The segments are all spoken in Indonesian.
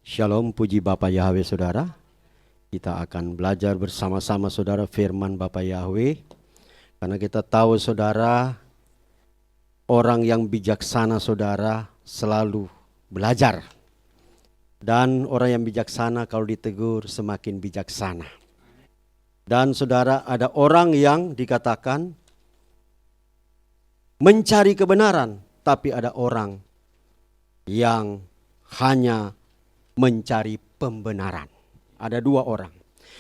Shalom, puji Bapa Yahweh saudara. Kita akan belajar bersama-sama saudara firman Bapa Yahweh. Karena kita tahu saudara, orang yang bijaksana saudara selalu belajar. Dan orang yang bijaksana kalau ditegur semakin bijaksana. Dan saudara, ada orang yang dikatakan mencari kebenaran, tapi ada orang yang hanya mencari pembenaran. Ada dua orang.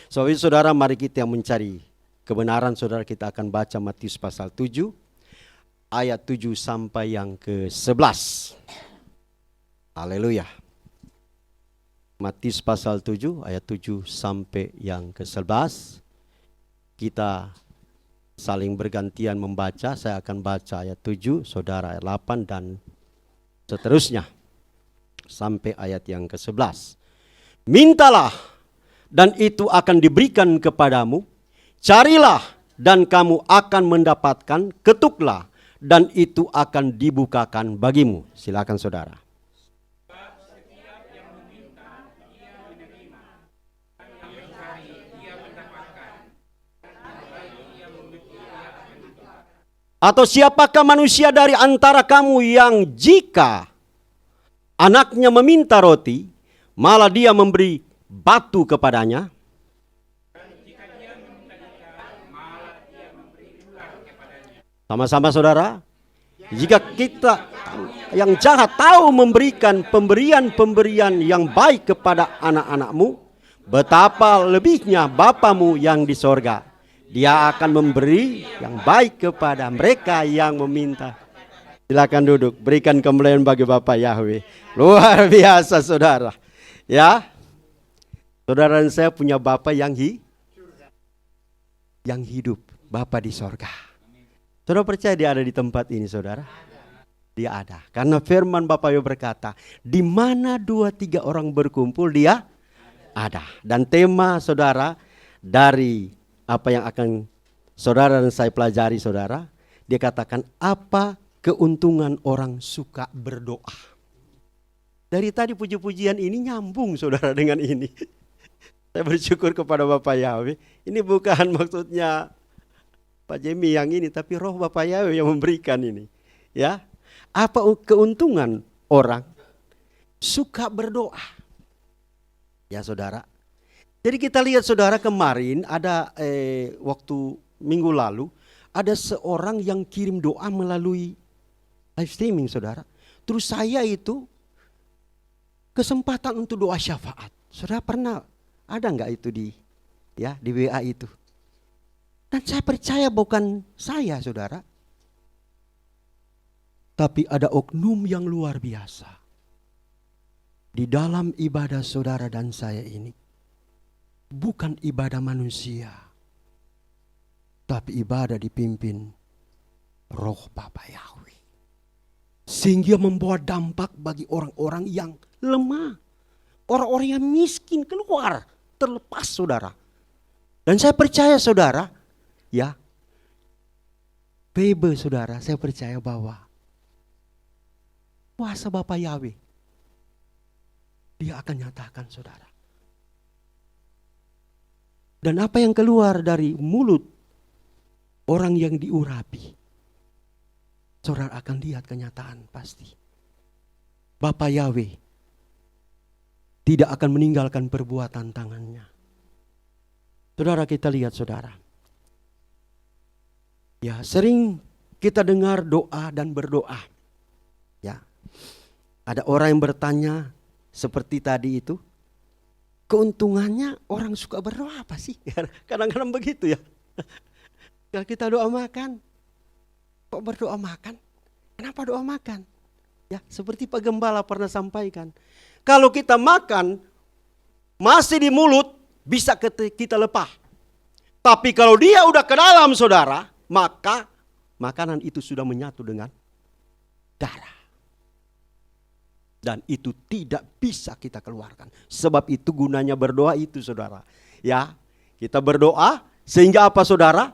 So saudara, mari kita mencari kebenaran saudara. Kita akan baca Matius pasal 7 ayat 7 sampai yang ke-11. Haleluya. Matius pasal 7 ayat 7 sampai yang ke-11. Kita saling bergantian membaca. Saya akan baca ayat 7, saudara ayat 8 dan seterusnya sampai ayat yang ke-11. Mintalah dan itu akan diberikan kepadamu. Carilah dan kamu akan mendapatkan. Ketuklah dan itu akan dibukakan bagimu. Silakan saudara. Atau siapakah manusia dari antara kamu yang jika anaknya meminta roti, malah dia memberi batu kepadanya? Sama-sama saudara. Jika kita yang jahat tahu memberikan pemberian-pemberian yang baik kepada anak-anakmu, betapa lebihnya Bapamu yang di sorga. Dia akan memberi yang baik kepada mereka yang meminta. Silakan duduk, berikan kemuliaan bagi Bapak Yahweh. Luar biasa saudara. Ya, saudara dan saya punya Bapak yang hidup, Bapak di sorga. Saudara percaya dia ada di tempat ini saudara? Dia ada. Karena firman Bapak Yahweh berkata, di mana 2-3 orang berkumpul dia ada. Dan tema saudara dari apa yang akan saudara dan saya pelajari saudara, dia katakan apa keuntungan orang suka berdoa. Dari tadi puji-pujian ini nyambung saudara dengan ini. Saya bersyukur kepada Bapak Yahweh. Ini bukan maksudnya Pak Jemi yang ini, tapi roh Bapak Yahweh yang memberikan ini. Ya, apa keuntungan orang suka berdoa? Ya saudara. Jadi kita lihat saudara, kemarin ada waktu minggu lalu ada seorang yang kirim doa melalui live streaming saudara. Terus saya itu kesempatan untuk doa syafaat. Saudara pernah ada nggak itu di WA itu? Dan saya percaya bukan saya saudara, tapi ada oknum yang luar biasa di dalam ibadah saudara dan saya ini. Bukan ibadah manusia, tapi ibadah dipimpin roh Bapa Yahweh. Sehingga membawa dampak bagi orang-orang yang lemah. Orang-orang yang miskin keluar, terlepas saudara. Dan saya percaya saudara, ya, Bebe saudara, saya percaya bahwa kuasa Bapa Yahweh, dia akan nyatakan saudara. Dan apa yang keluar dari mulut orang yang diurapi, saudara akan lihat kenyataan pasti. Bapa Yahweh tidak akan meninggalkan perbuatan tangannya. Saudara, kita lihat saudara. Ya, sering kita dengar doa dan berdoa. Ya, ada orang yang bertanya seperti tadi itu. Keuntungannya orang suka berdoa apa sih? Kadang-kadang begitu ya. Kalau kita doa makan, kok berdoa makan? Kenapa doa makan? Ya, seperti Pak Gembala pernah sampaikan. Kalau kita makan, masih di mulut, bisa kita lepah. Tapi kalau dia udah ke dalam saudara, maka makanan itu sudah menyatu dengan darah. Dan itu tidak bisa kita keluarkan. Sebab itu gunanya berdoa itu saudara. Ya, kita berdoa sehingga apa saudara?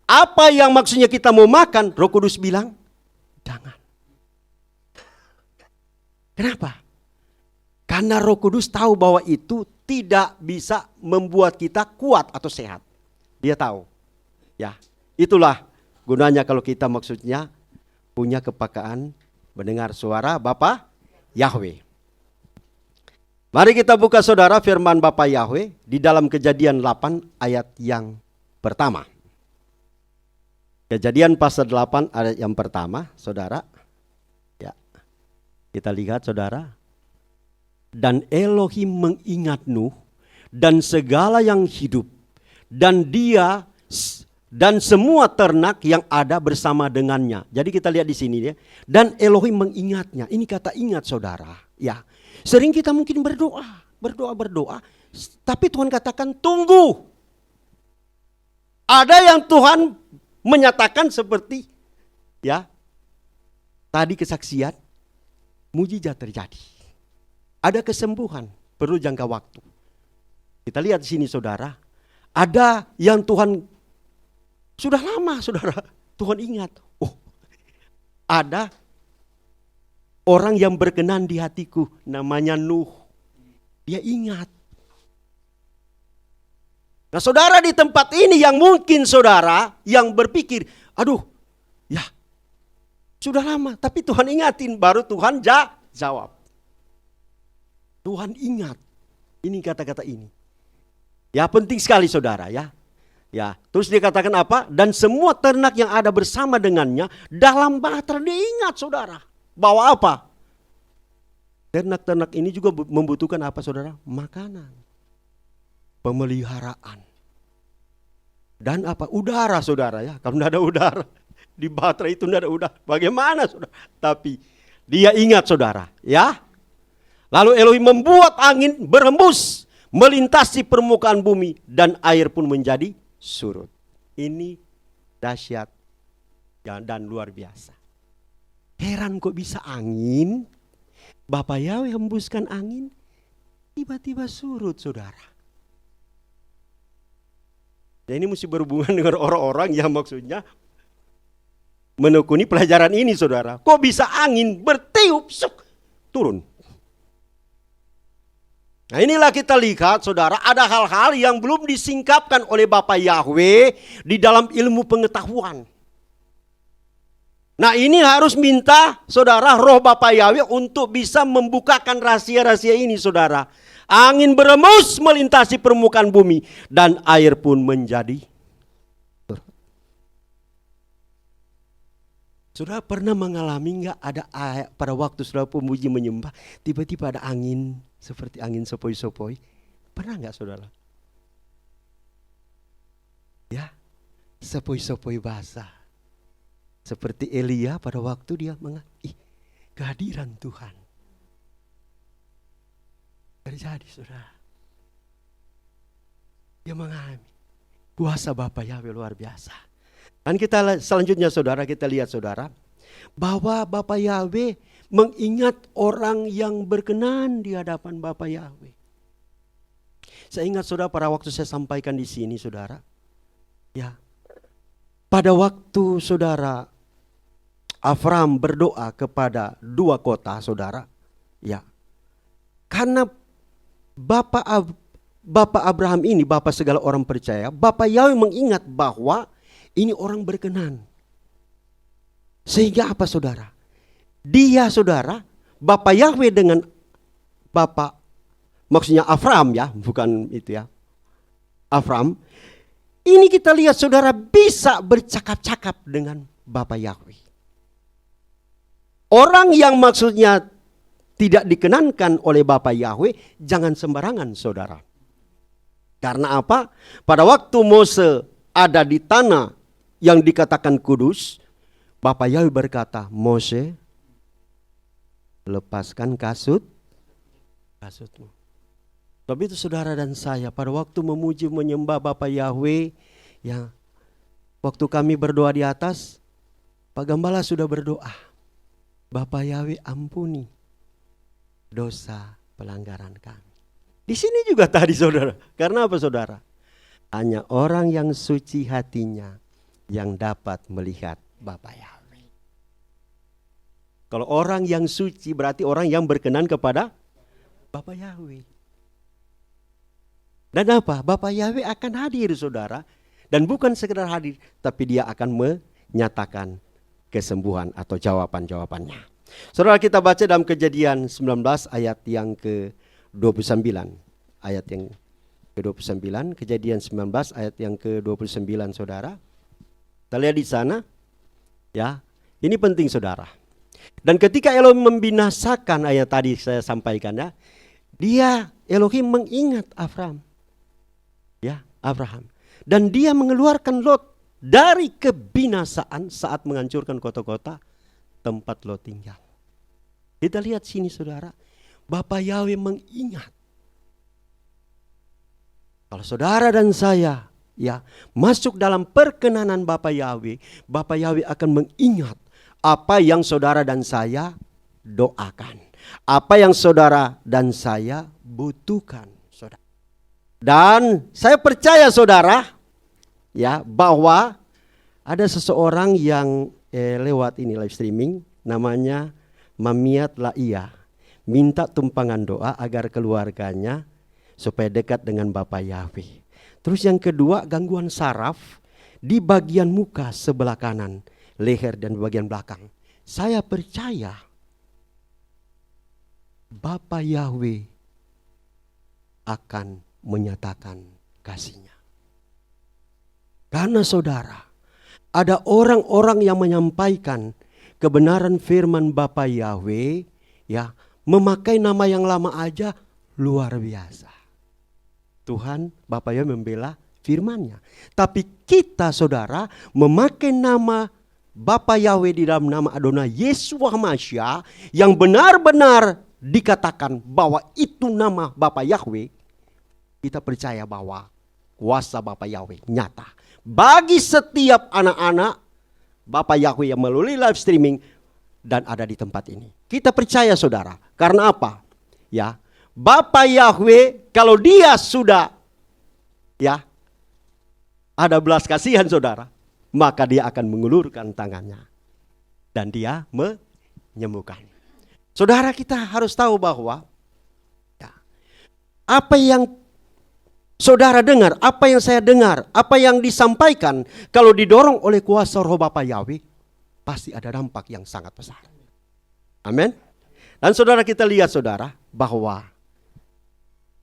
Apa yang maksudnya kita mau makan, Roh Kudus bilang, jangan. Kenapa? Karena Roh Kudus tahu bahwa itu tidak bisa membuat kita kuat atau sehat. Dia tahu. Ya, itulah gunanya kalau kita maksudnya punya kepekaan mendengar suara Bapa Yahweh. Mari kita buka saudara firman Bapa Yahweh di dalam Kejadian 8 ayat yang pertama. Kejadian pasal 8 ayat yang pertama, saudara. Ya. Kita lihat saudara. Dan Elohim mengingat Nuh dan segala yang hidup dan dia dan semua ternak yang ada bersama dengannya. Jadi kita lihat di sini ya. Dan Elohim mengingatnya. Ini kata ingat saudara. Ya. Sering kita mungkin berdoa. Tapi Tuhan katakan tunggu. Ada yang Tuhan menyatakan seperti ya. Tadi kesaksian mujizat terjadi. Ada kesembuhan, perlu jangka waktu. Kita lihat di sini saudara. Ada yang Tuhan sudah lama saudara, Tuhan ingat. Oh, ada orang yang berkenan di hatiku, namanya Nuh. Dia ingat. Nah saudara di tempat ini yang mungkin saudara yang berpikir, aduh ya sudah lama. Tapi Tuhan ingatin, baru Tuhan jawab. Tuhan ingat. Ini kata-kata ini. Ya penting sekali saudara ya. Ya, terus dia katakan apa? Dan semua ternak yang ada bersama dengannya dalam bahtera, dia ingat saudara. Bahwa apa? Ternak-ternak ini juga membutuhkan apa saudara? Makanan. Pemeliharaan. Dan apa? Udara saudara ya. Kalau tidak ada udara. Di bahtera itu tidak ada udara. Bagaimana saudara? Tapi dia ingat saudara ya. Lalu Elohim membuat angin berhembus melintasi permukaan bumi dan air pun menjadi surut. Ini dahsyat dan luar biasa. Heran kok bisa angin, Bapa Yahweh hembuskan angin, tiba-tiba surut saudara. Dan ini mesti berhubungan dengan orang-orang yang maksudnya menekuni pelajaran ini saudara. Kok bisa angin bertiup, turun. Nah inilah kita lihat saudara, ada hal-hal yang belum disingkapkan oleh Bapa Yahweh di dalam ilmu pengetahuan. Nah ini harus minta saudara roh Bapa Yahweh untuk bisa membukakan rahasia-rahasia ini saudara. Angin berembus melintasi permukaan bumi dan air pun menjadi. Saudara pernah mengalami enggak ada pada waktu saudara pemuji menyembah, tiba-tiba ada angin seperti angin sepoi-sepoi? Pernah enggak saudara? Ya, sepoi-sepoi basah. Seperti Elia pada waktu dia kehadiran Tuhan. Terjadi saudara. Dia mengalami kuasa Bapa Yahweh luar biasa. Dan kita selanjutnya saudara, kita lihat saudara, bahwa Bapa Yahweh mengingat orang yang berkenan di hadapan Bapa Yahweh. Saya ingat saudara pada waktu saya sampaikan di sini saudara, ya, pada waktu saudara Abraham berdoa kepada dua kota saudara, ya, karena Bapak Abraham ini, Bapak segala orang percaya, Bapa Yahweh mengingat bahwa ini orang berkenan. Sehingga apa saudara? Dia saudara, Bapa Yahweh dengan Bapak, maksudnya Abraham ya, bukan itu ya. Abraham, ini kita lihat saudara bisa bercakap-cakap dengan Bapa Yahweh. Orang yang maksudnya tidak dikenankan oleh Bapa Yahweh, jangan sembarangan saudara. Karena apa? Pada waktu Mose ada di tanah yang dikatakan kudus, Bapa Yahweh berkata, Mose, lepaskan kasutmu. Sebab itu saudara dan saya pada waktu memuji menyembah Bapa Yahweh, ya, waktu kami berdoa di atas, Pak Gembala sudah berdoa, Bapa Yahweh ampuni dosa pelanggaran kami. Di sini juga tadi saudara, karena apa saudara? Hanya orang yang suci hatinya yang dapat melihat Bapa Yahweh. Kalau orang yang suci berarti orang yang berkenan kepada Bapa Yahweh. Dan apa? Bapa Yahweh akan hadir saudara. Dan bukan sekedar hadir, tapi dia akan menyatakan kesembuhan atau jawaban-jawabannya. Saudara, kita baca dalam Kejadian 19 ayat yang ke-29. Ayat yang ke-29, Kejadian 19 ayat yang ke-29 saudara. Kita lihat di sana. Ya, ini penting saudara. Dan ketika Elohim membinasakan ayat tadi saya sampaikan ya, dia Elohim mengingat Abraham. Ya, Abraham. Dan dia mengeluarkan Lot dari kebinasaan saat menghancurkan kota-kota tempat Lot tinggal. Kita lihat sini saudara, Bapa Yahweh mengingat. Kalau saudara dan saya ya masuk dalam perkenanan Bapa Yahweh akan mengingat apa yang saudara dan saya doakan. Apa yang saudara dan saya butuhkan, saudara. Dan saya percaya saudara, ya, bahwa ada seseorang yang lewat ini live streaming, namanya Mamiat Laia, minta tumpangan doa agar keluarganya supaya dekat dengan Bapa Yahweh. Terus yang kedua, gangguan saraf di bagian muka sebelah kanan, leher dan bagian belakang. Saya percaya Bapa Yahweh akan menyatakan kasih-Nya. Karena saudara, ada orang-orang yang menyampaikan kebenaran firman Bapa Yahweh, ya, memakai nama yang lama aja luar biasa. Tuhan Bapa Yahweh membela firman-Nya. Tapi kita saudara memakai nama Bapa Yahweh di dalam nama Adonai Yeshua Mashiach yang benar-benar dikatakan bahwa itu nama Bapa Yahweh. Kita percaya bahwa kuasa Bapa Yahweh nyata bagi setiap anak-anak Bapa Yahweh yang melalui live streaming dan ada di tempat ini. Kita percaya saudara. Karena apa? Ya, Bapa Yahweh kalau dia sudah ya ada belas kasihan saudara, maka dia akan mengulurkan tangannya dan dia menyembuhkan. Saudara, kita harus tahu bahwa ya, apa yang saudara dengar, apa yang saya dengar, apa yang disampaikan, kalau didorong oleh kuasa roh Bapa Yahweh, pasti ada dampak yang sangat besar. Amin. Dan saudara, kita lihat saudara bahwa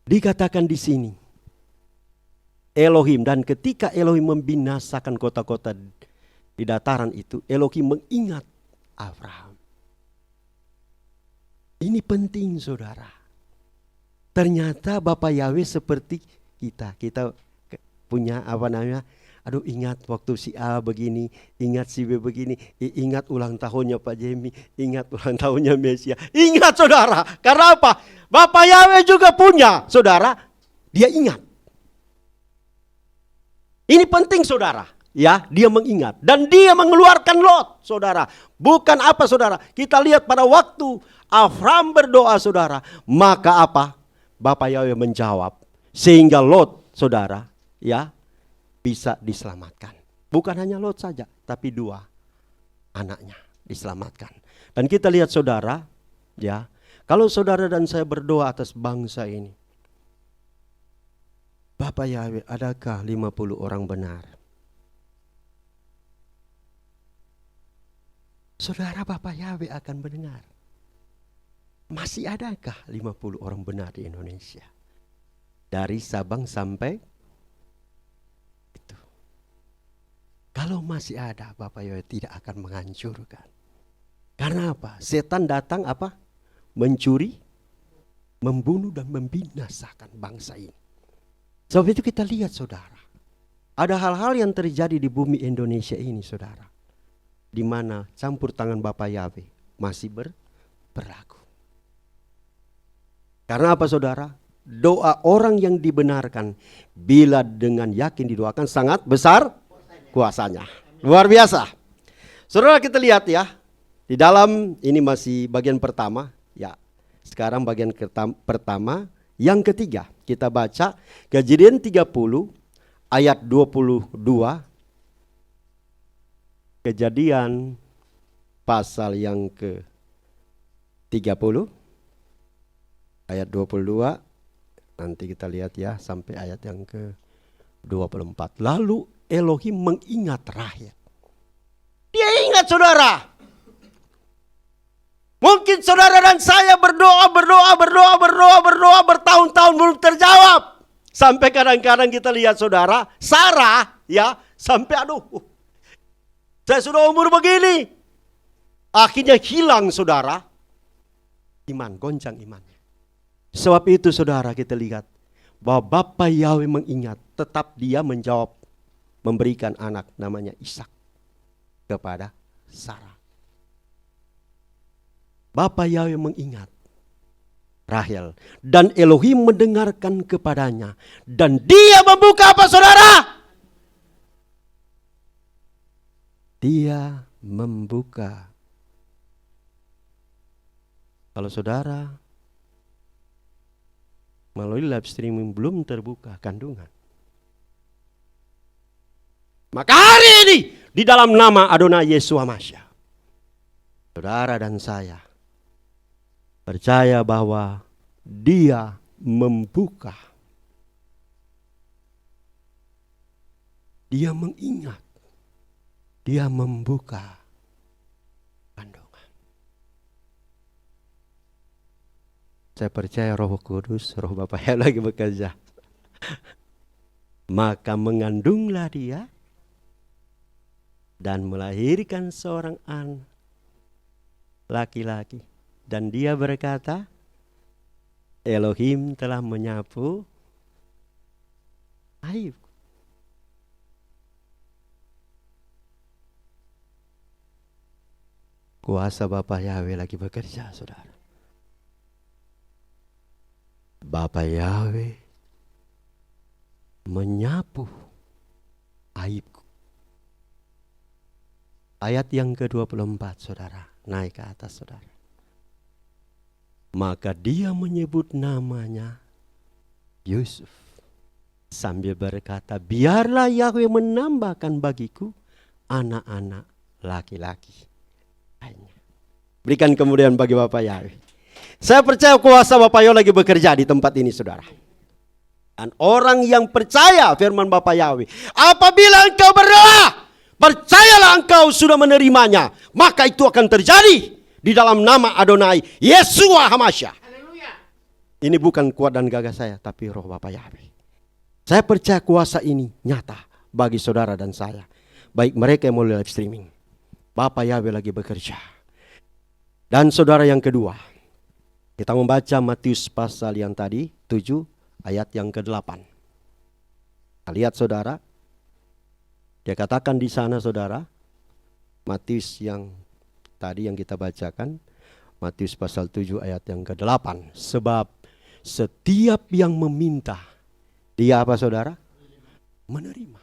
dikatakan di sini Elohim, dan ketika Elohim membinasakan kota-kota di dataran itu, Elohim mengingat Abraham. Ini penting saudara. Ternyata Bapa Yahweh seperti kita punya apa namanya, aduh ingat waktu si A begini, ingat si B begini, ingat ulang tahunnya Pak Jemi, ingat ulang tahunnya Mesia. Ingat saudara, karena apa? Bapa Yahweh juga punya saudara, dia ingat. Ini penting saudara, ya, dia mengingat dan dia mengeluarkan Lot, saudara. Bukan apa saudara? Kita lihat pada waktu Abraham berdoa saudara, maka apa? Bapa Yahweh menjawab sehingga Lot, saudara, ya, bisa diselamatkan. Bukan hanya Lot saja, tapi dua anaknya diselamatkan. Dan kita lihat saudara, ya, kalau saudara dan saya berdoa atas bangsa ini, Bapa Yahweh, adakah 50 orang benar? Saudara, Bapa Yahweh akan mendengar. Masih adakah 50 orang benar di Indonesia? Dari Sabang sampai itu. Kalau masih ada, Bapa Yahweh tidak akan menghancurkan. Karena apa? Setan datang apa? Mencuri, membunuh dan membinasakan bangsa ini. Sebab itu kita lihat saudara, ada hal-hal yang terjadi di bumi Indonesia ini saudara, di mana campur tangan Bapa Yahweh masih berlaku. Karena apa saudara? Doa orang yang dibenarkan bila dengan yakin didoakan sangat besar kuasanya. Luar biasa. Saudara, kita lihat ya, di dalam ini masih bagian pertama ya. Sekarang bagian pertama. Yang ketiga, kita baca Kejadian 30 ayat 22. Kejadian pasal yang 30 ayat 22. Nanti kita lihat ya sampai ayat yang ke-24. Lalu Elohim mengingat Rahel. Dia ingat saudara. Mungkin saudara dan saya berdoa bertahun-tahun belum terjawab. Sampai kadang-kadang kita lihat saudara, Sarah ya, sampai saya sudah umur begini. Akhirnya hilang saudara. Iman, goncang imannya. Sebab itu saudara kita lihat bahwa Bapa Yahweh mengingat, tetap dia menjawab, memberikan anak namanya Ishak kepada Sarah. Bapa Yahweh mengingat Rahel dan Elohim mendengarkan kepadanya dan dia membuka apa saudara? Dia membuka. Kalau saudara melalui live streaming belum terbuka kandungan, maka hari ini di dalam nama Adonai Yesus Hamashiach, saudara dan saya percaya bahwa dia membuka, dia mengingat, dia membuka kandungan. Saya percaya Roh Kudus, Roh Bapa yang lagi bekerja. Maka mengandunglah dia dan melahirkan seorang anak laki-laki. Dan dia berkata, Elohim telah menyapu aib. Kuasa Bapa Yahweh lagi bekerja saudara. Bapa Yahweh menyapu aibku. Ayat yang ke-24 saudara, naik ke atas saudara. Maka dia menyebut namanya Yusuf sambil berkata, biarlah Yahweh menambahkan bagiku anak-anak laki-laki. Berikan kemudian bagi Bapak Yahweh. Saya percaya kuasa Bapak Yahweh lagi bekerja di tempat ini saudara. Dan orang yang percaya firman Bapak Yahweh, apabila engkau berdoa, percayalah engkau sudah menerimanya, maka itu akan terjadi di dalam nama Adonai Yeshua Hamashiach. Ini bukan kuat dan gagah saya, tapi roh Bapak Yahweh. Saya percaya kuasa ini nyata bagi saudara dan saya, baik mereka yang melalui live streaming. Bapak Yahweh lagi bekerja. Dan saudara yang kedua, kita membaca Matius pasal yang tadi 7 ayat yang ke-8. Lihat saudara, dia katakan di sana saudara, Matius yang tadi yang kita bacakan, Matius pasal 7 ayat yang ke-8. Sebab setiap yang meminta, dia apa saudara? Menerima.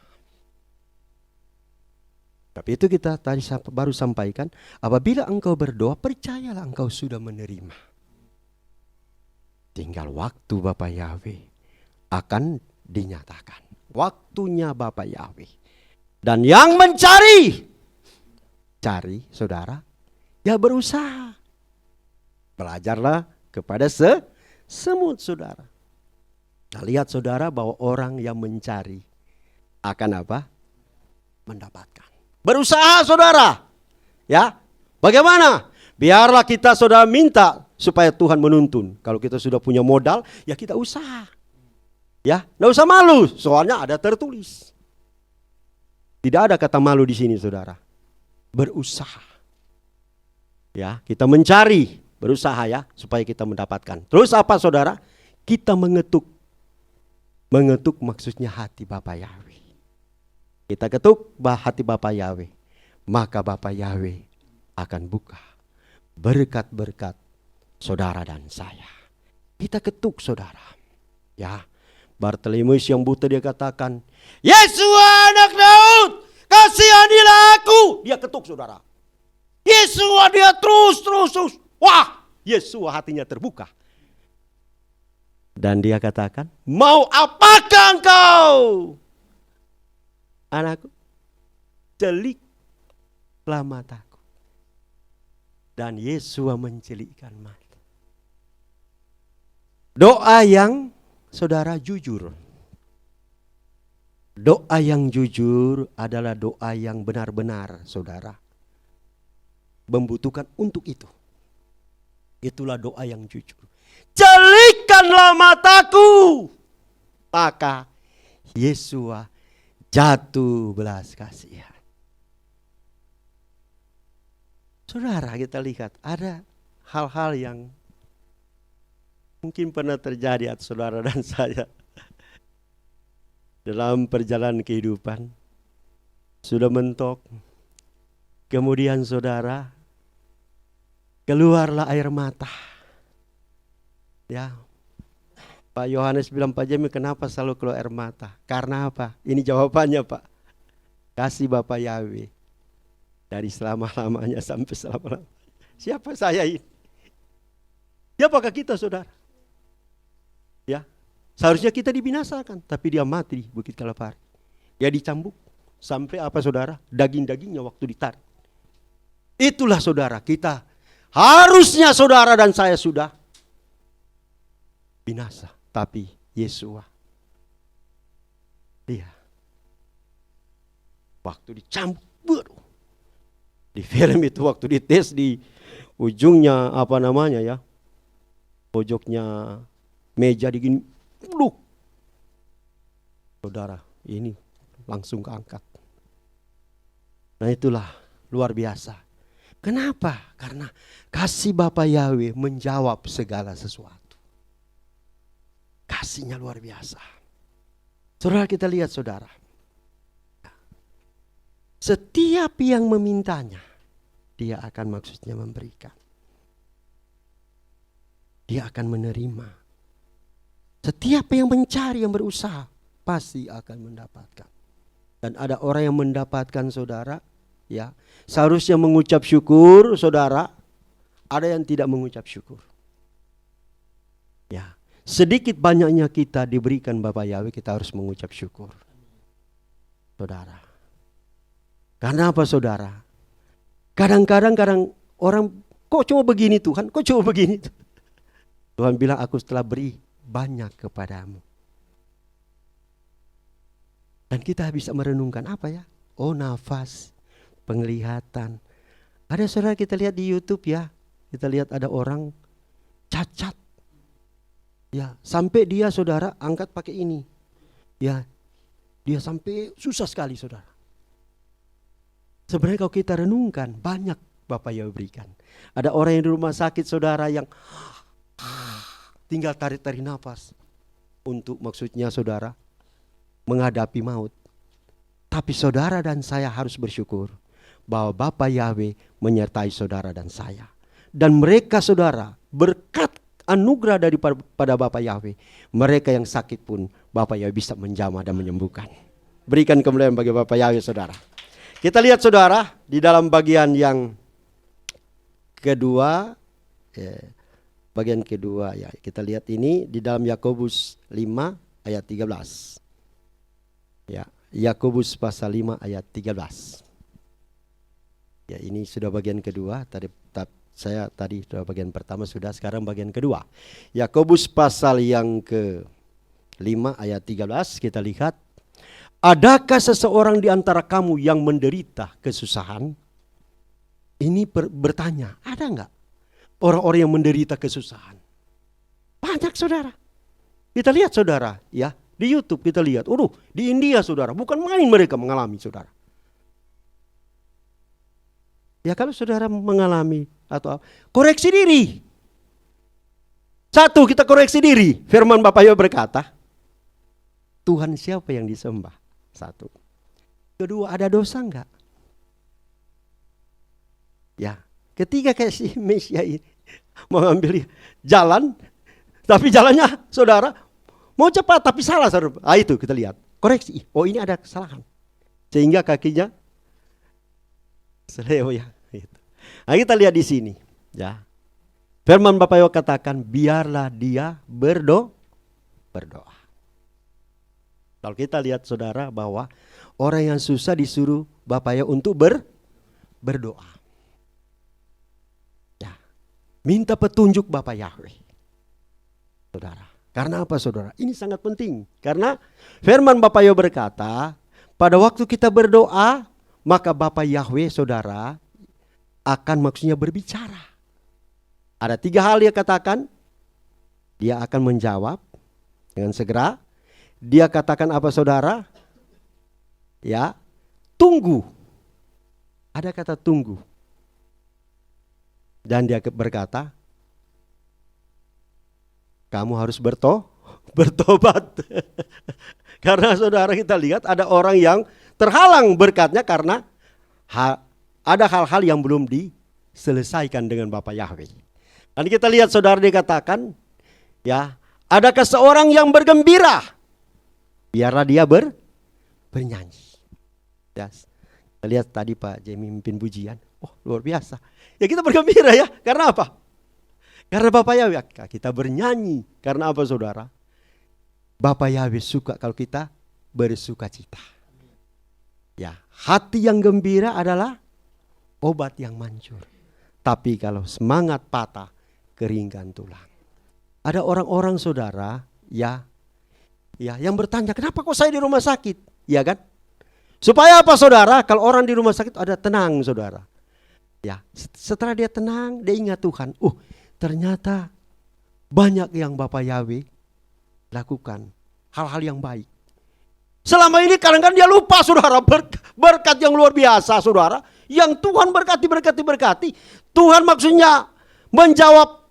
Tapi itu kita tadi baru sampaikan, apabila engkau berdoa, percayalah engkau sudah menerima. Tinggal waktu Bapak Yahweh akan dinyatakan. Waktunya Bapak Yahweh. Dan yang mencari, cari saudara, ya berusaha. Belajarlah kepada semut saudara. Nah, lihat saudara bahwa orang yang mencari akan apa? Mendapatkan. Berusaha saudara. Ya, bagaimana? Biarlah kita saudara minta supaya Tuhan menuntun. Kalau kita sudah punya modal, ya kita usaha. Ya, enggak usah malu, soalnya ada tertulis. Tidak ada kata malu di sini saudara. Berusaha. Ya, kita mencari, berusaha ya, supaya kita mendapatkan. Terus apa saudara? Kita mengetuk. Mengetuk maksudnya hati Bapa Yahweh. Kita ketuk hati Bapa Yahweh. Maka Bapa Yahweh akan buka berkat-berkat saudara dan saya. Kita ketuk saudara. Ya, Bartolomeus yang buta dia katakan, Yesus anak Daud, kasihanilah aku. Dia ketuk saudara. Yesus dia terus. Wah, Yesus hatinya terbuka. Dan dia katakan, mau apakah engkau? Anakku, celiklah mataku. Dan Yesua mencelikkan mata. Doa yang saudara jujur. Doa yang jujur adalah doa yang benar-benar saudara membutuhkan untuk itu. Itulah doa yang jujur. Celikkanlah mataku. Maka Yesua jatuh belas kasihan. Saudara, kita lihat ada hal-hal yang mungkin pernah terjadi atas saudara dan saya dalam perjalanan kehidupan. Sudah mentok, kemudian saudara keluarlah air mata. Ya, Pak Yohanes bilang, Pak Jemi kenapa selalu keluar air mata? Karena apa? Ini jawabannya Pak. Kasih Bapak Yahweh. Dari selama-lamanya sampai selama-lamanya. Siapa saya ini? Siapakah kita saudara? Ya, seharusnya kita dibinasakan. Tapi dia mati di Bukit Kalvari. Dia dicambuk. Sampai apa saudara? Daging-dagingnya waktu ditarik. Itulah saudara kita. Harusnya saudara dan saya sudah binasa. Tapi Yesua, dia waktu dicambuk, di film itu waktu dites di ujungnya apa namanya ya, pojoknya meja digini, saudara ini langsung keangkat. Nah itulah luar biasa. Kenapa? Karena kasih Bapa Yahweh menjawab segala sesuatu. Kasihnya luar biasa. Saudara, kita lihat saudara. Setiap yang memintanya, dia akan maksudnya memberikan. Dia akan menerima. Setiap yang mencari, yang berusaha, pasti akan mendapatkan. Dan ada orang yang mendapatkan saudara, ya, seharusnya mengucap syukur saudara, ada yang tidak mengucap syukur. Ya, sedikit banyaknya kita diberikan Bapak Yahweh, kita harus mengucap syukur. Saudara. Karena apa saudara? Kadang-kadang orang, kok cuma begini Tuhan, kok cuma begini. Tuhan bilang, aku telah beri banyak kepadamu. Dan kita bisa merenungkan apa ya? Oh, nafas, penglihatan. Ada saudara kita lihat di YouTube ya, kita lihat ada orang cacat. Ya, sampai dia saudara angkat pakai ini. Ya, dia sampai susah sekali saudara. Sebenarnya kalau kita renungkan, banyak Bapak Yahweh berikan. Ada orang yang di rumah sakit saudara yang tinggal tarik-tarik nafas. Untuk maksudnya saudara menghadapi maut. Tapi saudara dan saya harus bersyukur bahwa Bapa Yahweh menyertai saudara dan saya. Dan mereka saudara berkat anugerah daripada Bapa Yahweh, mereka yang sakit pun Bapa Yahweh bisa menjamah dan menyembuhkan. Berikan kemuliaan bagi Bapa Yahweh saudara. Kita lihat saudara di dalam bagian yang kedua, bagian kedua ya, kita lihat ini di dalam Yakobus 5 ayat 13. Ya, Yakobus pasal 5 ayat 13. Ya, ini sudah bagian kedua. Saya tadi sudah bagian pertama, sudah, sekarang bagian kedua. Yakobus pasal yang ke-5 ayat 13, kita lihat. Adakah seseorang di antara kamu yang menderita kesusahan? Ini bertanya, ada enggak orang-orang yang menderita kesusahan? Banyak saudara. Kita lihat saudara, ya, di YouTube kita lihat. Di India saudara, bukan main mereka mengalami saudara. Ya kalau saudara mengalami atau koreksi diri. Satu, kita koreksi diri. Firman Bapak Yahweh berkata, Tuhan siapa yang disembah? Satu. Kedua, ada dosa enggak? Ya, ketiga kayak si Mesia ini mau ambil jalan, tapi jalannya saudara mau cepat tapi salah saudara. Itu kita lihat, koreksi. Oh ini ada kesalahan, sehingga kakinya seleo ya. Gitu. Nah, kita lihat di sini, ya. Firman Bapak Yahweh katakan, biarlah dia berdoa. Kalau kita lihat saudara bahwa orang yang susah disuruh Bapak Yahweh untuk berdoa. Minta petunjuk Bapa Yahweh. Saudara, karena apa saudara? Ini sangat penting. Karena firman Bapa Yahweh berkata, pada waktu kita berdoa, maka Bapa Yahweh saudara akan maksudnya berbicara. Ada 3 hal dia katakan. Dia akan menjawab dengan segera. Dia katakan apa saudara? Ya, tunggu. Ada kata tunggu. Dan dia berkata, kamu harus bertobat. Karena saudara kita lihat ada orang yang terhalang berkatnya karena ada hal-hal yang belum diselesaikan dengan Bapa Yahweh. Dan kita lihat saudara dikatakan, ya, adakah seorang yang bergembira? Biarlah dia bernyanyi. Ya, kita lihat tadi Pak Jamie mimpin pujian. Oh, luar biasa. Ya kita bergembira ya. Karena apa? Karena Bapak Yahweh. Kita bernyanyi. Karena apa saudara? Bapak Yahweh suka kalau kita bersuka cita. Ya, hati yang gembira adalah obat yang manjur. Tapi kalau semangat patah, keringkan tulang. Ada orang-orang saudara ya yang bertanya, kenapa kok saya di rumah sakit? Ya kan? Supaya apa saudara? Kalau orang di rumah sakit ada tenang saudara. Ya, setelah dia tenang, dia ingat Tuhan. Ternyata banyak yang Bapak Yahweh lakukan hal-hal yang baik. Selama ini kadang-kadang dia lupa saudara, berkat yang luar biasa saudara. Yang Tuhan berkati. Tuhan maksudnya menjawab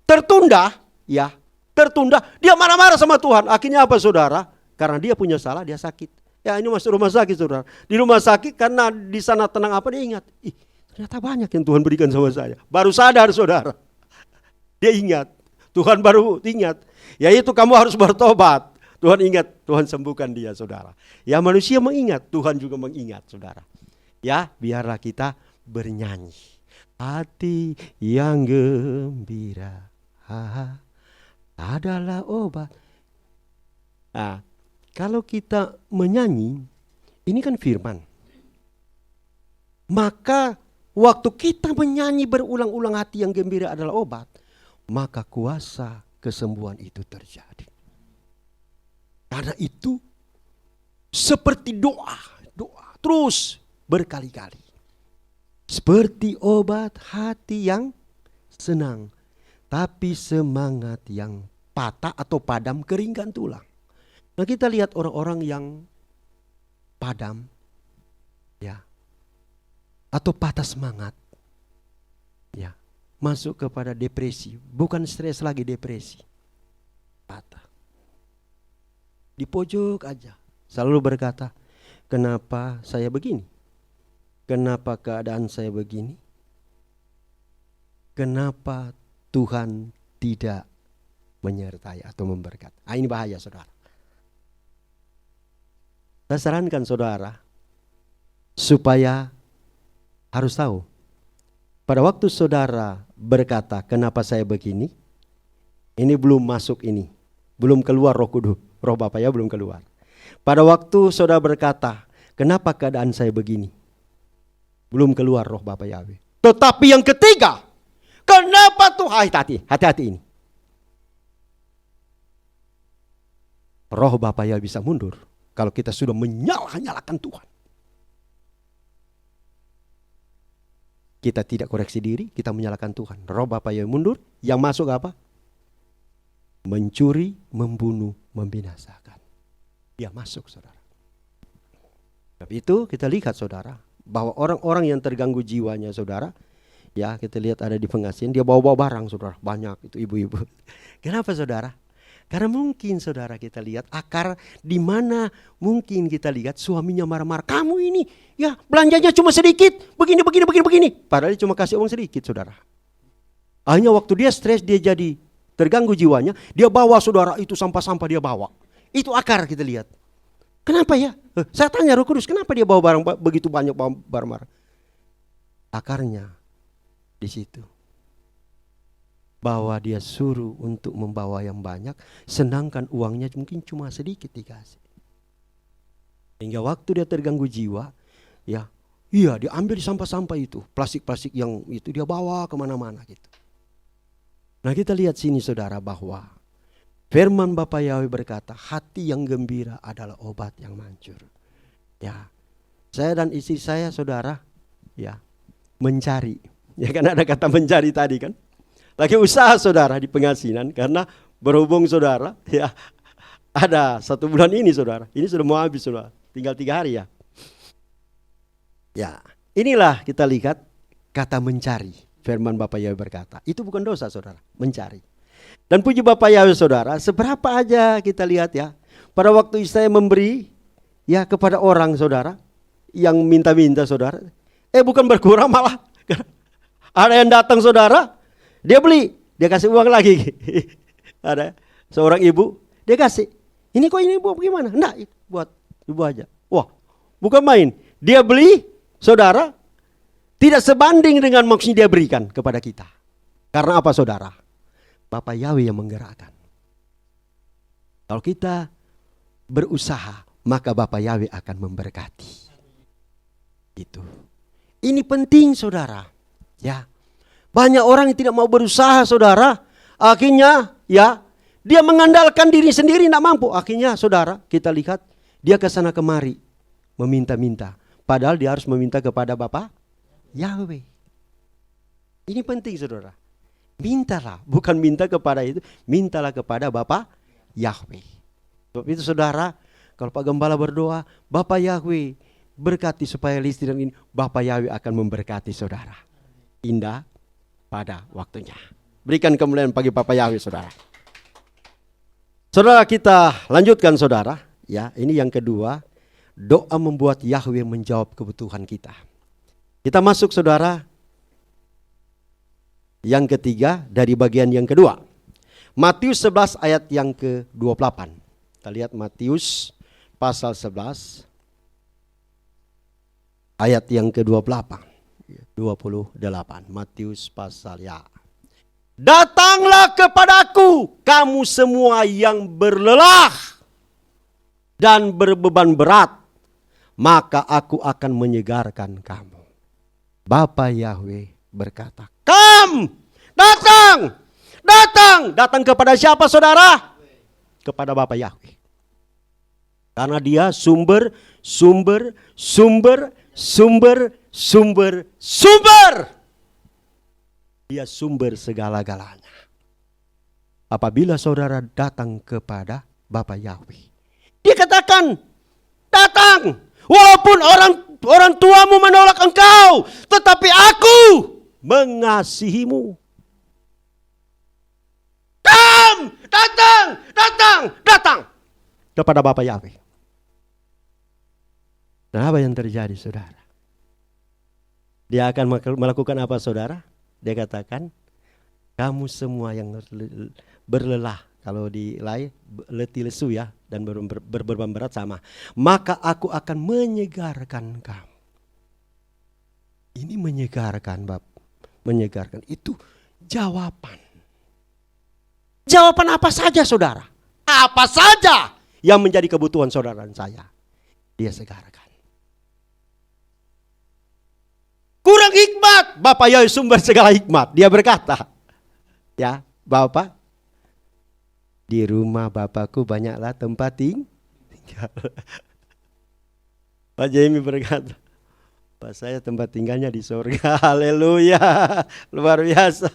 tertunda, ya tertunda. Dia marah-marah sama Tuhan. Akhirnya apa saudara? Karena dia punya salah, dia sakit. Ya ini masuk rumah sakit saudara. Di rumah sakit karena di sana tenang apa dia ingat. Ternyata banyak yang Tuhan berikan sama saya. Baru sadar saudara. Dia ingat. Tuhan baru ingat. Yaitu kamu harus bertobat. Tuhan ingat. Tuhan sembuhkan dia saudara. Ya manusia mengingat. Tuhan juga mengingat saudara. Ya biarlah kita bernyanyi. Hati yang gembira adalah obat. Nah, kalau kita menyanyi, ini kan firman. Maka waktu kita menyanyi berulang-ulang hati yang gembira adalah obat, maka kuasa kesembuhan itu terjadi. Karena itu seperti doa terus berkali-kali. Seperti obat hati yang senang, tapi semangat yang patah atau padam keringkan tulang. Nah kita lihat orang-orang yang padam, ya, atau patah semangat, ya, masuk kepada depresi. Bukan stres lagi, depresi. Patah. Di pojok aja. Selalu berkata, kenapa saya begini? Kenapa keadaan saya begini? Kenapa Tuhan tidak menyertai atau memberkati? Ini bahaya saudara. Saya sarankan saudara supaya harus tahu. Pada waktu saudara berkata kenapa saya begini, ini belum masuk ini. Belum keluar Roh Kudus, Roh Bapa ya belum keluar. Pada waktu saudara berkata kenapa keadaan saya begini, belum keluar Roh Bapa Yahweh. Tetapi yang ketiga, kenapa tuh hati-hati ini. Roh Bapa Yahweh bisa mundur kalau kita sudah menyalahkan Tuhan. Kita tidak koreksi diri, kita menyalahkan Tuhan. Roh Bapa Yahweh mundur, yang masuk apa? Mencuri, membunuh, membinasakan. Dia masuk saudara. Tapi itu kita lihat saudara, bahwa orang-orang yang terganggu jiwanya saudara, ya kita lihat ada di pengajian, dia bawa-bawa barang saudara, banyak itu ibu-ibu. Kenapa saudara? Karena mungkin saudara kita lihat akar di mana mungkin kita lihat suaminya marah-marah. Kamu ini ya belanjanya cuma sedikit, begini. Padahal dia cuma kasih uang sedikit saudara. Hanya waktu dia stres, dia jadi terganggu jiwanya, dia bawa saudara itu sampah-sampah dia bawa. Itu akar kita lihat. Kenapa ya? Saya tanya Roh Kudus, kenapa dia bawa barang begitu banyak barang-barang? Akarnya di situ. Bahwa dia suruh untuk membawa yang banyak, sedangkan uangnya mungkin cuma sedikit dikasih. Hingga waktu dia terganggu jiwa, ya, dia ambil sampah-sampah itu, plastik-plastik yang itu dia bawa kemana-mana gitu. Nah kita lihat sini saudara bahwa firman Bapa Yahweh berkata, hati yang gembira adalah obat yang manjur. Ya, saya dan istri saya saudara, ya mencari. Ya kan ada kata mencari tadi kan. Lagi usaha saudara di pengasinan karena berhubung saudara, ya ada 1 bulan ini saudara. Ini sudah mau habis saudara, tinggal 3 hari ya. Ya, inilah kita lihat kata mencari. Firman Bapa Yahweh berkata, itu bukan dosa saudara, mencari. Dan puji Bapa Yahweh saudara, seberapa aja kita lihat ya. Pada waktu saya memberi ya kepada orang saudara yang minta-minta saudara, bukan berkurang malah. Ada yang datang saudara, dia beli, dia kasih uang lagi. Ada seorang ibu, dia kasih. Ini kok ini buat gimana? Nah, buat ibu aja. Wah, bukan main. Dia beli saudara, tidak sebanding dengan maksudnya dia berikan kepada kita. Karena apa saudara? Bapa Yahweh yang menggerakkan. Kalau kita berusaha, maka Bapa Yahweh akan memberkati. Itu. Ini penting saudara. Ya. Banyak orang yang tidak mau berusaha saudara. Akhirnya ya, dia mengandalkan diri sendiri tidak mampu. Akhirnya saudara, kita lihat dia ke sana kemari meminta-minta. Padahal dia harus meminta kepada Bapa Yahweh. Ini penting saudara. Mintalah, bukan minta kepada itu, mintalah kepada Bapa Yahweh. Sebab itu saudara, kalau Pak Gembala berdoa, Bapa Yahweh berkati supaya listrik dan ini, Bapa Yahweh akan memberkati saudara. Indah pada waktunya. Berikan kemuliaan bagi Bapa Yahweh saudara. Saudara kita lanjutkan saudara. Ya, ini yang kedua, doa membuat Yahweh menjawab kebutuhan kita. Kita masuk saudara yang ketiga dari bagian yang kedua. Matius 11 ayat yang ke-28. Kita lihat Matius pasal 11 ayat yang ke-28. 28. Matius pasal ya. Datanglah kepadaku kamu semua yang berlelah dan berbeban berat, maka aku akan menyegarkan kamu. Bapa Yahweh berkata, datang kepada siapa saudara? Kepada Bapa Yahweh. Karena dia sumber. Dia sumber segala-galanya. Apabila saudara datang kepada Bapa Yahweh, dia katakan, datang. Walaupun orang tuamu menolak engkau, tetapi aku mengasihimu. Datang kepada Bapa Yahweh. Dan apa yang terjadi saudara? Dia akan melakukan apa saudara? Dia katakan, kamu semua yang berlelah, kalau di lain letih lesu ya, dan berbeban berat sama, maka aku akan menyegarkan kamu. Ini menyegarkan menyegarkan itu jawaban. Jawaban apa saja saudara? Apa saja yang menjadi kebutuhan saudara dan saya, dia segarkan. Kurang hikmat, Bapa Yahweh sumber segala hikmat. Dia berkata, ya Bapak, di rumah Bapakku banyaklah tempat tinggal. Pak Jamie berkata, Pak saya tempat tinggalnya di surga. Haleluya, luar biasa.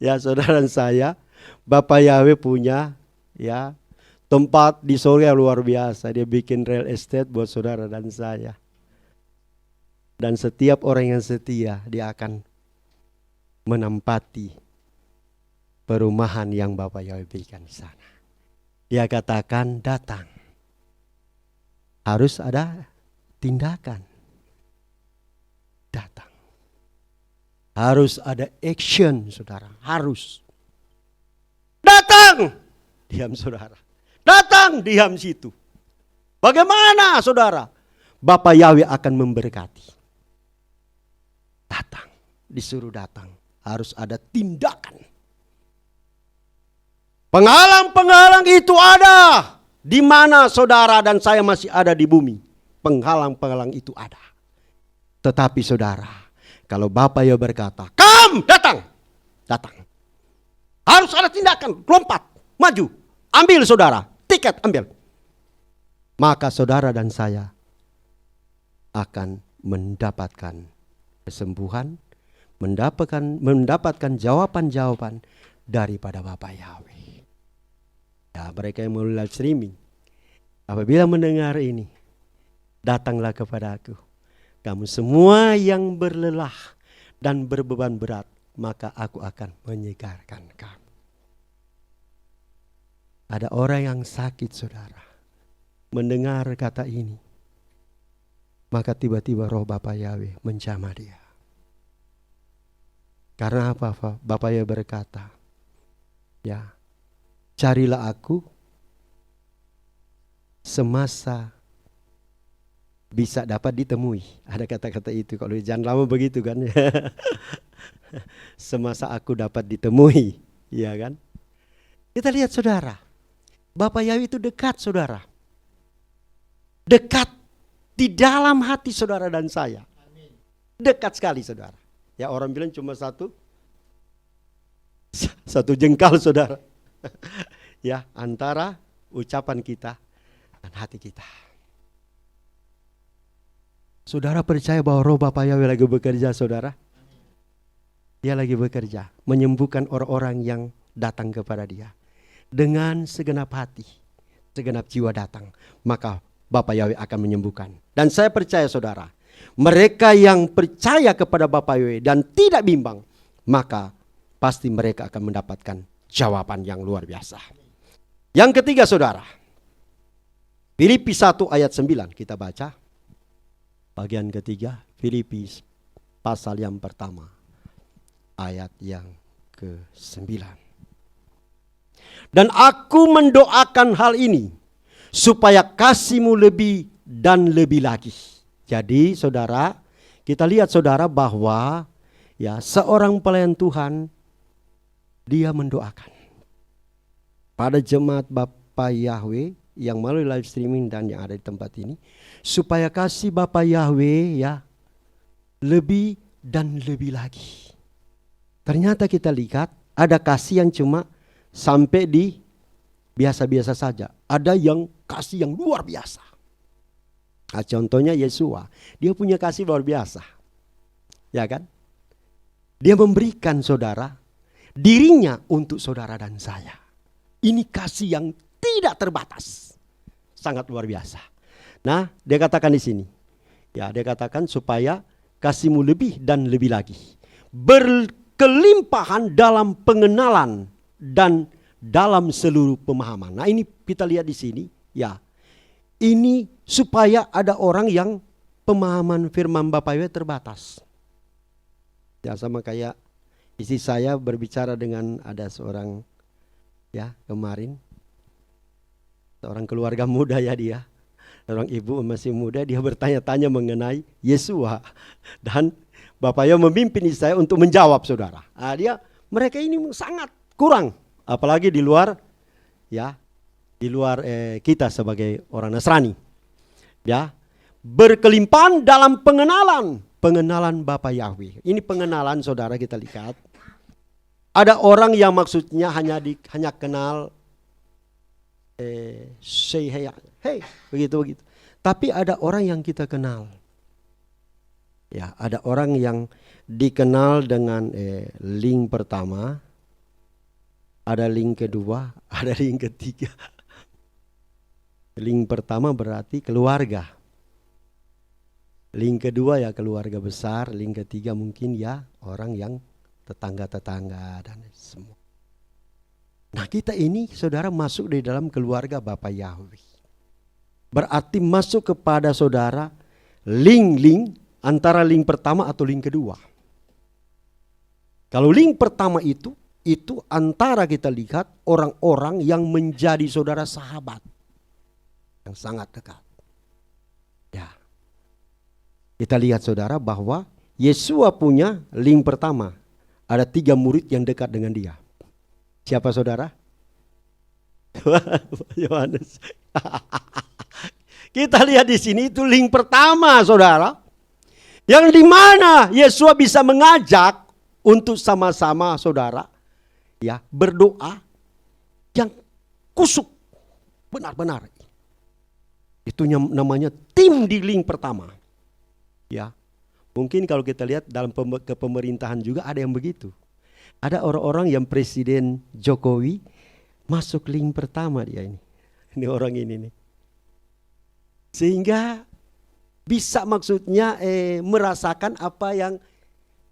Ya saudara saya, Bapak Yahweh punya ya tempat di surga luar biasa. Dia bikin real estate buat saudara dan saya. Dan setiap orang yang setia, dia akan menempati perumahan yang Bapak Yahweh berikan di sana. Dia katakan datang. Harus ada tindakan. Datang. Harus ada action saudara. Harus. Datang. Diam saudara. Datang diam situ. Bagaimana saudara? Bapak Yahweh akan memberkati. Datang, disuruh datang. Harus ada tindakan. Penghalang-penghalang itu ada. Di mana saudara dan saya masih ada di bumi. Penghalang-penghalang itu ada. Tetapi saudara, kalau Bapak Yahweh berkata, datang. Harus ada tindakan, lompat, maju, ambil saudara, tiket ambil. Maka saudara dan saya akan mendapatkan kesembuhan, mendapatkan jawaban-jawaban daripada Bapa Yahweh. Ya, mereka yang melalui live streaming, apabila mendengar ini, datanglah kepada aku. Kamu semua yang berlelah dan berbeban berat, maka aku akan menyegarkan kamu. Ada orang yang sakit saudara, mendengar kata ini, maka tiba-tiba roh Bapa Yahweh menjamah dia. Karena apa? Bapa Yahweh berkata, ya, carilah aku semasa bisa dapat ditemui. Ada kata-kata itu, kalau jangan lama begitu kan. Semasa aku dapat ditemui, ya kan? Kita lihat saudara, Bapa Yahweh itu dekat saudara. Dekat di dalam hati saudara dan saya. Dekat sekali saudara. Ya, orang bilang cuma satu jengkal saudara. Ya, antara ucapan kita dan hati kita. Saudara percaya bahwa roh Bapa Yahweh lagi bekerja saudara? Dia lagi bekerja, menyembuhkan orang-orang yang datang kepada dia. Dengan segenap hati, segenap jiwa datang, maka Bapa Yahweh akan menyembuhkan. Dan saya percaya saudara, mereka yang percaya kepada Bapa Yahweh dan tidak bimbang, maka pasti mereka akan mendapatkan jawaban yang luar biasa. Yang ketiga saudara, Filipi 1 ayat 9 kita baca. Bagian ketiga, Filipi pasal yang pertama, ayat yang ke-9. Dan aku mendoakan hal ini, supaya kasihmu lebih dan lebih lagi. Jadi saudara, kita lihat saudara bahwa ya seorang pelayan Tuhan, dia mendoakan pada jemaat Bapa Yahweh yang melalui live streaming dan yang ada di tempat ini, supaya kasih Bapa Yahweh ya lebih dan lebih lagi. Ternyata kita lihat ada kasih yang cuma sampai di biasa-biasa saja. Ada yang kasih yang luar biasa. Nah, contohnya Yesua, dia punya kasih luar biasa. Ya kan? Dia memberikan saudara dirinya untuk saudara dan saya. Ini kasih yang tidak terbatas. Sangat luar biasa. Nah, dia katakan di sini. Ya, dia katakan supaya kasihmu lebih dan lebih lagi. Berkelimpahan dalam pengenalan dan dalam seluruh pemahaman. Nah, ini kita lihat di sini, ya. Ini supaya ada orang yang pemahaman firman Bapa Yahweh terbatas. Ya, sama kayak istri saya berbicara dengan ada seorang ya kemarin, seorang keluarga muda ya dia, seorang ibu masih muda, dia bertanya-tanya mengenai Yesua dan Bapa Yahweh memimpin istri saya untuk menjawab saudara. Nah, mereka ini sangat kurang, apalagi di luar ya, di luar kita sebagai orang Nasrani. Ya, berkelimpahan dalam pengenalan Bapa Yahweh. Ini pengenalan saudara, kita lihat. Ada orang yang maksudnya hanya kenal say hey begitu. Tapi ada orang yang kita kenal. Ya, ada orang yang dikenal dengan link pertama, ada link kedua, ada link ketiga. Link pertama berarti keluarga. Link kedua ya keluarga besar, link ketiga mungkin ya orang yang tetangga-tetangga dan semua. Nah, kita ini saudara masuk di dalam keluarga Bapa Yahweh. Berarti masuk kepada saudara link antara link pertama atau link kedua. Kalau link pertama itu antara kita lihat orang-orang yang menjadi saudara sahabat yang sangat dekat. Ya. Kita lihat saudara bahwa Yesua punya link pertama. Ada 3 murid yang dekat dengan dia. Siapa saudara? Yohanes. Kita lihat di sini itu link pertama saudara. Yang dimana Yesua bisa mengajak untuk sama-sama saudara ya, berdoa yang kusuk benar-benar. Itu namanya tim di link pertama. Ya. Mungkin kalau kita lihat dalam kepemerintahan juga ada yang begitu. Ada orang-orang yang Presiden Jokowi masuk link pertama dia ini. Ini orang ini nih. Sehingga bisa maksudnya merasakan apa yang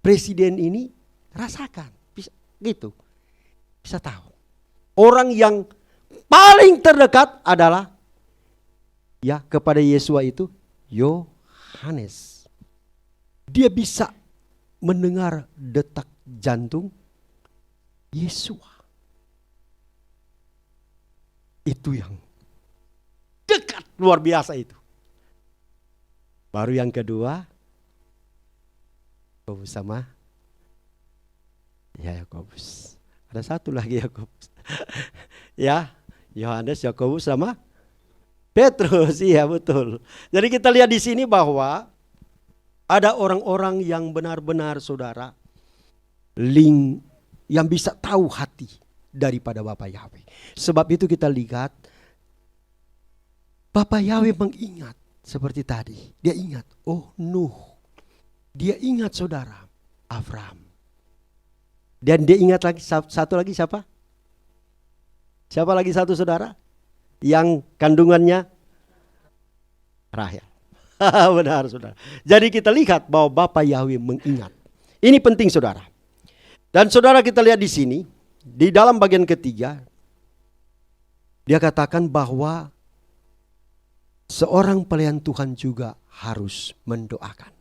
presiden ini rasakan. Bisa gitu. Bisa tahu. Orang yang paling terdekat adalah ya kepada Yesua itu Yohanes. Dia bisa mendengar detak jantung Yesua. Itu yang dekat, luar biasa itu. Baru yang kedua, Yakobus sama Yakobus. Ada satu lagi Yakobus. Ya, Yohanes, Yakobus sama Petrus. Iya betul. Jadi kita lihat di sini bahwa ada orang-orang yang benar-benar saudara link yang bisa tahu hati daripada Bapa Yahweh. Sebab itu kita lihat Bapa Yahweh mengingat seperti tadi. Dia ingat, oh Nuh. Dia ingat saudara, Abraham. Dan dia ingat lagi satu lagi siapa? Siapa lagi satu saudara? Yang kandungannya Rahel. Benar saudara. Jadi kita lihat bahwa Bapa Yahweh mengingat. Ini penting saudara. Dan saudara kita lihat di sini. Di dalam bagian ketiga, dia katakan bahwa seorang pelayan Tuhan juga harus mendoakan.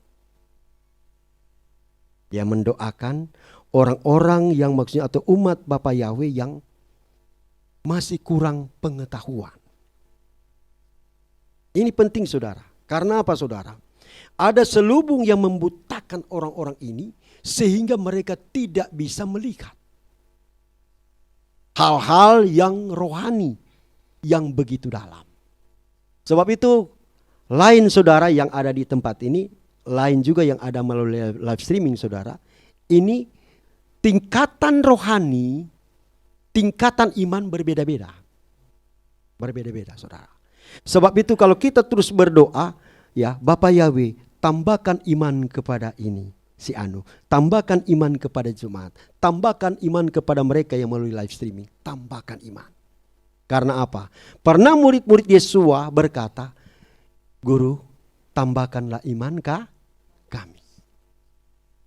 Dia mendoakan orang-orang yang maksudnya atau umat Bapa Yahweh yang masih kurang pengetahuan. Ini penting saudara. Karena apa saudara? Ada selubung yang membutakan orang-orang ini sehingga mereka tidak bisa melihat hal-hal yang rohani yang begitu dalam. Sebab itu lain saudara yang ada di tempat ini, lain juga yang ada melalui live streaming saudara. Ini tingkatan rohani, tingkatan iman berbeda-beda. Berbeda-beda saudara. Sebab itu kalau kita terus berdoa, ya Bapa Yahweh tambahkan iman kepada ini. Si Anu, tambahkan iman kepada Jumat, tambahkan iman kepada mereka yang melalui live streaming, tambahkan iman. Karena apa? Pernah murid-murid Yesua berkata, Guru, tambahkanlah iman kami.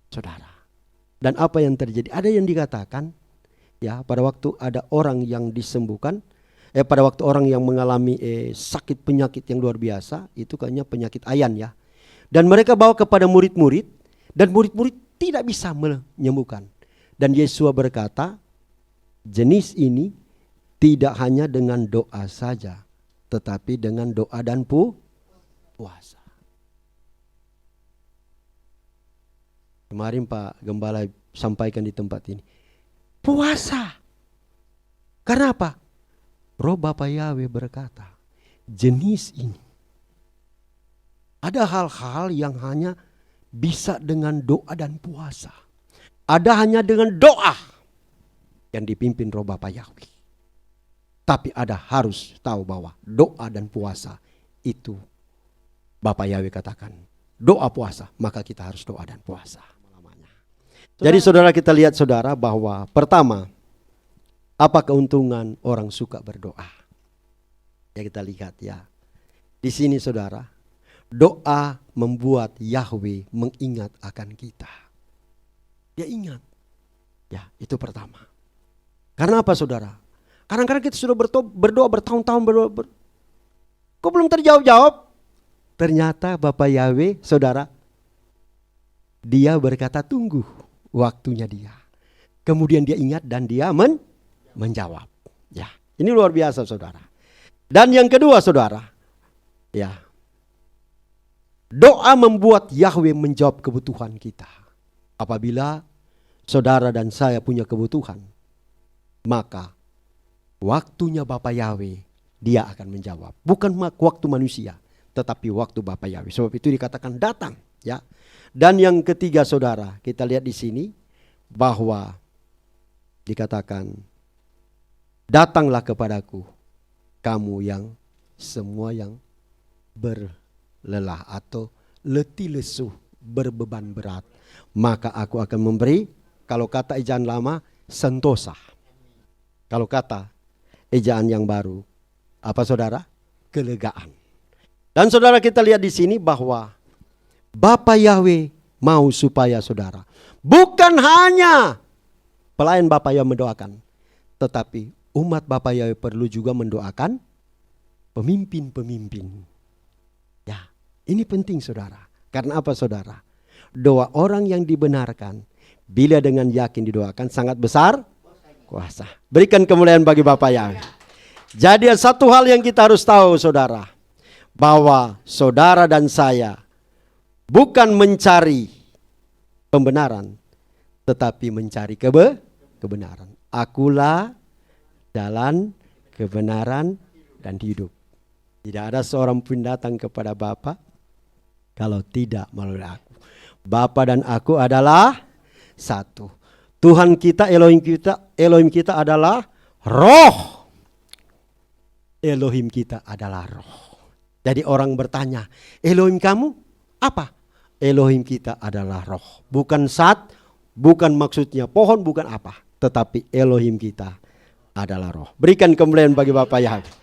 Saudara. Dan apa yang terjadi? Ada yang dikatakan, ya pada waktu ada orang yang disembuhkan, pada waktu orang yang mengalami sakit penyakit yang luar biasa, itu kayaknya penyakit ayan ya. Dan mereka bawa kepada murid-murid, dan murid-murid tidak bisa menyembuhkan. Dan Yesua berkata, jenis ini tidak hanya dengan doa saja, tetapi dengan doa dan puasa. Kemarin Pak Gembala sampaikan di tempat ini. Puasa. Karena apa? Roh Bapa Yahweh berkata, jenis ini. Ada hal-hal yang hanya bisa dengan doa dan puasa. Ada hanya dengan doa yang dipimpin roh Bapa Yahweh. Tapi ada harus tahu bahwa doa dan puasa itu Bapa Yahweh katakan. Doa puasa, maka kita harus doa dan puasa. Jadi saudara kita lihat saudara bahwa pertama, apa keuntungan orang suka berdoa? Ya kita lihat ya. Di sini saudara, doa membuat Yahweh mengingat akan kita. Dia ingat. Ya, itu pertama. Karena apa saudara? Kadang-kadang kita sudah berdoa bertahun-tahun berdoa. Kok belum terjawab-jawab? Ternyata Bapak Yahweh, saudara, dia berkata tunggu waktunya dia. Kemudian dia ingat dan dia menjawab. Ya, ini luar biasa saudara. Dan yang kedua saudara, ya, doa membuat Yahweh menjawab kebutuhan kita. Apabila saudara dan saya punya kebutuhan, maka waktunya Bapa Yahweh dia akan menjawab. Bukan waktu manusia, tetapi waktu Bapa Yahweh. Sebab itu dikatakan datang. Ya. Dan yang ketiga saudara, kita lihat di sini bahwa dikatakan, datanglah kepadaku kamu yang semua yang berlelah atau letih lesu, berbeban berat, maka aku akan memberi, kalau kata ejaan lama, sentosa. Kalau kata ejaan yang baru, apa saudara? Kelegaan. Dan saudara, kita lihat di sini bahwa Bapa Yahweh mau supaya saudara, bukan hanya pelayan Bapa Yahweh mendoakan, tetapi umat Bapa Yahweh perlu juga mendoakan pemimpin-pemimpin. Ya, ini penting saudara. Karena apa saudara? Doa orang yang dibenarkan, bila dengan yakin didoakan, sangat besar kuasa. Berikan kemuliaan bagi Bapa Yahweh. Jadi satu hal yang kita harus tahu saudara, bahwa saudara dan saya bukan mencari pembenaran, tetapi mencari kebenaran. Akulah jalan, kebenaran, dan hidup. Tidak ada seorang pun datang kepada Bapa kalau tidak melalui aku. Bapa dan aku adalah satu. Tuhan kita, Elohim kita adalah roh. Elohim kita adalah roh. Jadi orang bertanya, Elohim kamu apa? Elohim kita adalah roh. Bukan bukan maksudnya pohon, bukan apa. Tetapi Elohim kita adalah roh. Berikan kemuliaan bagi Bapa Yahweh.